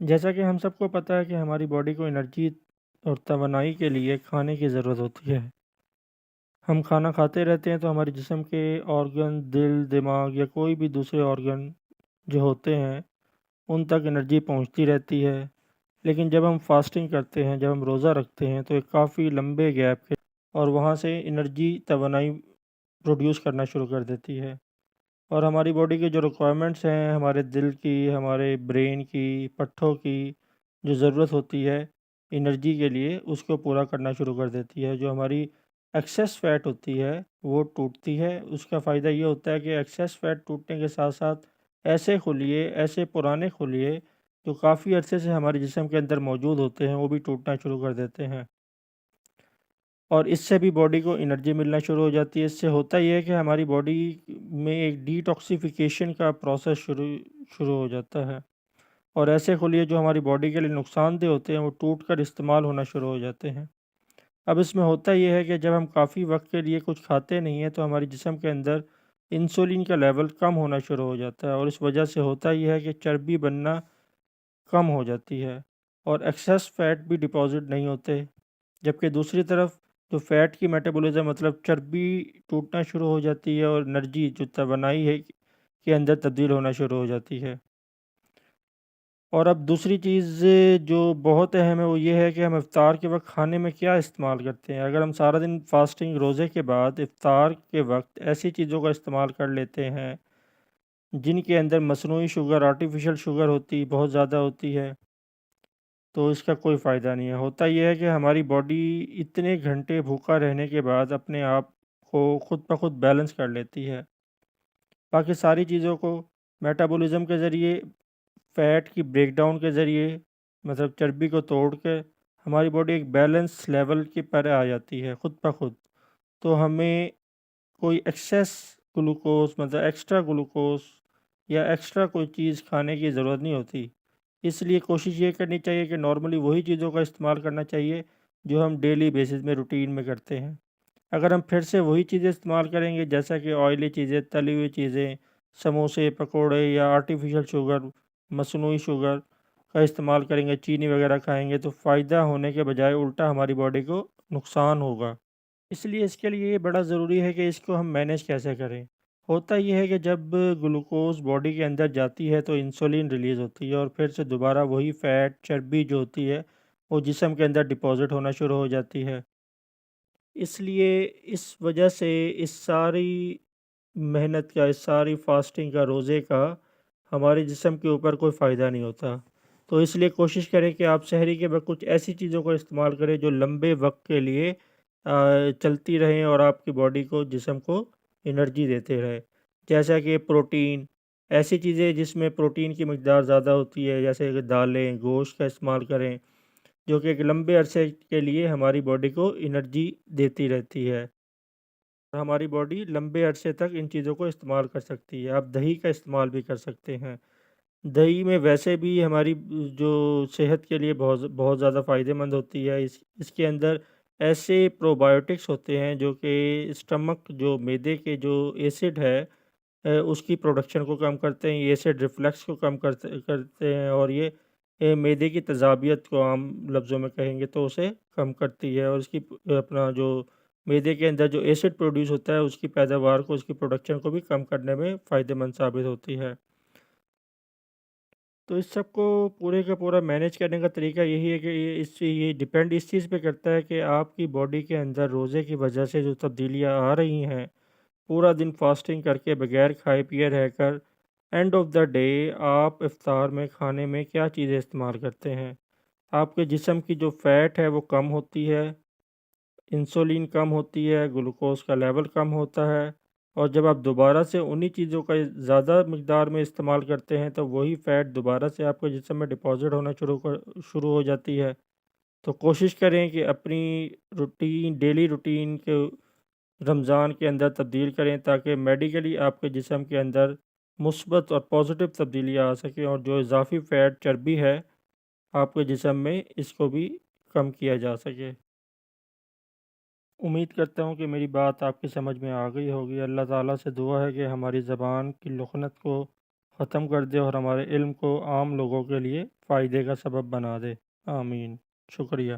جیسا کہ ہم سب کو پتہ ہے کہ ہماری باڈی کو انرجی اور توانائی کے لیے کھانے کی ضرورت ہوتی ہے۔ ہم کھانا کھاتے رہتے ہیں تو ہمارے جسم کے آرگن، دل، دماغ یا کوئی بھی دوسرے آرگن جو ہوتے ہیں ان تک انرجی پہنچتی رہتی ہے۔ لیکن جب ہم فاسٹنگ کرتے ہیں، جب ہم روزہ رکھتے ہیں تو ایک کافی لمبے گیپ کے اور وہاں سے انرجی توانائی پروڈیوس کرنا شروع کر دیتی ہے۔ اور ہماری باڈی کی جو ریکوائرمنٹس ہیں، ہمارے دل کی، ہمارے برین کی، پٹھوں کی جو ضرورت ہوتی ہے انرجی کے لیے، اس کو پورا کرنا شروع کر دیتی ہے۔ جو ہماری ایکسیس فیٹ ہوتی ہے وہ ٹوٹتی ہے۔ اس کا فائدہ یہ ہوتا ہے کہ ایکسیس فیٹ ٹوٹنے کے ساتھ ساتھ ایسے خلیے، ایسے پرانے خلیے جو کافی عرصے سے ہمارے جسم کے اندر موجود ہوتے ہیں وہ بھی ٹوٹنا شروع کر دیتے ہیں، اور اس سے بھی باڈی کو انرجی ملنا شروع ہو جاتی ہے۔ اس سے ہوتا یہ ہے کہ ہماری باڈی میں ایک ڈی ٹاکسیفیکیشن کا پروسیس شروع ہو جاتا ہے، اور ایسے خلیے جو ہماری باڈی کے لیے نقصان دہ ہوتے ہیں وہ ٹوٹ کر استعمال ہونا شروع ہو جاتے ہیں۔ اب اس میں ہوتا یہ ہے کہ جب ہم کافی وقت کے لیے کچھ کھاتے نہیں ہیں تو ہماری جسم کے اندر انسولین کا لیول کم ہونا شروع ہو جاتا ہے، اور اس وجہ سے ہوتا یہ ہے کہ چربی بننا کم ہو جاتی ہے اور ایکسیس فیٹ بھی ڈپازٹ نہیں ہوتے، جبکہ دوسری طرف جو فیٹ کی میٹابولزم مطلب چربی ٹوٹنا شروع ہو جاتی ہے اور انرجی جو توانائی ہے کے اندر تبدیل ہونا شروع ہو جاتی ہے۔ اور اب دوسری چیز جو بہت اہم ہے وہ یہ ہے کہ ہم افطار کے وقت کھانے میں کیا استعمال کرتے ہیں۔ اگر ہم سارا دن فاسٹنگ روزے کے بعد افطار کے وقت ایسی چیزوں کا استعمال کر لیتے ہیں جن کے اندر مصنوعی شوگر، آرٹیفیشل شوگر بہت زیادہ ہوتی ہے، تو اس کا کوئی فائدہ نہیں ہے۔ ہوتا یہ ہے کہ ہماری باڈی اتنے گھنٹے بھوکا رہنے کے بعد اپنے آپ کو خود بخود بیلنس کر لیتی ہے۔ باقی ساری چیزوں کو میٹابولزم کے ذریعے، فیٹ کی بریک ڈاؤن کے ذریعے، مطلب چربی کو توڑ کے ہماری باڈی ایک بیلنس لیول کے پر آ جاتی ہے خود بخود۔ تو ہمیں کوئی ایکسیس گلوکوز، مطلب ایکسٹرا گلوکوز یا ایکسٹرا کوئی چیز کھانے کی ضرورت نہیں ہوتی۔ اس لیے کوشش یہ کرنی چاہیے کہ نارملی وہی چیزوں کا استعمال کرنا چاہیے جو ہم ڈیلی بیسس میں روٹین میں کرتے ہیں۔ اگر ہم پھر سے وہی چیزیں استعمال کریں گے جیسا کہ آئلی چیزیں، تلی ہوئی چیزیں، سموسے، پکوڑے یا آرٹیفیشل شوگر، مصنوعی شوگر کا استعمال کریں گے، چینی وغیرہ کھائیں گے، تو فائدہ ہونے کے بجائے الٹا ہماری باڈی کو نقصان ہوگا۔ اس لیے اس کے لیے یہ بڑا ضروری ہے کہ اس کو ہم مینیج کیسے کریں۔ ہوتا یہ ہے کہ جب گلوکوز باڈی کے اندر جاتی ہے تو انسولین ریلیز ہوتی ہے، اور پھر سے دوبارہ وہی فیٹ، چربی جو ہوتی ہے وہ جسم کے اندر ڈپازٹ ہونا شروع ہو جاتی ہے۔ اس لیے اس وجہ سے اس ساری محنت کا، اس ساری فاسٹنگ کا، روزے کا ہمارے جسم کے اوپر کوئی فائدہ نہیں ہوتا۔ تو اس لیے کوشش کریں کہ آپ سحری کے وقت کچھ ایسی چیزوں کا استعمال کریں جو لمبے وقت کے لیے چلتی رہیں اور آپ کی باڈی کو، جسم کو انرجی دیتے رہے، جیسا کہ پروٹین، ایسی چیزیں جس میں پروٹین کی مقدار زیادہ ہوتی ہے، جیسے کہ دالیں، گوشت کا استعمال کریں، جو کہ ایک لمبے عرصے کے لیے ہماری باڈی کو انرجی دیتی رہتی ہے۔ ہماری باڈی لمبے عرصے تک ان چیزوں کو استعمال کر سکتی ہے۔ آپ دہی کا استعمال بھی کر سکتے ہیں۔ دہی میں ویسے بھی ہماری جو صحت کے لیے بہت بہت زیادہ فائدہ مند ہوتی ہے۔ اس کے اندر ایسے پروبایوٹکس ہوتے ہیں جو کہ اسٹمک، جو معدے کے جو ایسڈ ہے اس کی پروڈکشن کو کم کرتے ہیں، یہ ایسڈ ریفلیکس کو کم کرتے ہیں، اور یہ معدے کی تیزابیت کو عام لفظوں میں کہیں گے تو اسے کم کرتی ہے، اور اس کی اپنا جو معدے کے اندر جو ایسڈ پروڈیوس ہوتا ہے اس کی پیداوار کو، اس کی پروڈکشن کو بھی کم کرنے میں فائدہ مند ثابت ہوتی ہے۔ تو اس سب کو پورے کا پورا مینیج کرنے کا طریقہ یہی ہے کہ یہ ڈیپینڈ اس چیز پہ کرتا ہے کہ آپ کی باڈی کے اندر روزے کی وجہ سے جو تبدیلیاں آ رہی ہیں، پورا دن فاسٹنگ کر کے بغیر کھائے پیے رہ کر، اینڈ آف دا ڈے آپ افطار میں کھانے میں کیا چیزیں استعمال کرتے ہیں۔ آپ کے جسم کی جو فیٹ ہے وہ کم ہوتی ہے، انسولین کم ہوتی ہے، گلوکوز کا لیول کم ہوتا ہے، اور جب آپ دوبارہ سے انہی چیزوں کا زیادہ مقدار میں استعمال کرتے ہیں تو وہی فیٹ دوبارہ سے آپ کے جسم میں ڈپازٹ ہونا شروع ہو جاتی ہے۔ تو کوشش کریں کہ اپنی روٹین، ڈیلی روٹین کے رمضان کے اندر تبدیل کریں تاکہ میڈیکلی آپ کے جسم کے اندر مثبت اور پازیٹیو تبدیلیاں آ سکیں، اور جو اضافی فیٹ، چربی ہے آپ کے جسم میں، اس کو بھی کم کیا جا سکے۔ امید کرتا ہوں کہ میری بات آپ کی سمجھ میں آ گئی ہوگی۔ اللہ تعالیٰ سے دعا ہے کہ ہماری زبان کی لکنت کو ختم کر دے اور ہمارے علم کو عام لوگوں کے لیے فائدے کا سبب بنا دے۔ آمین۔ شکریہ۔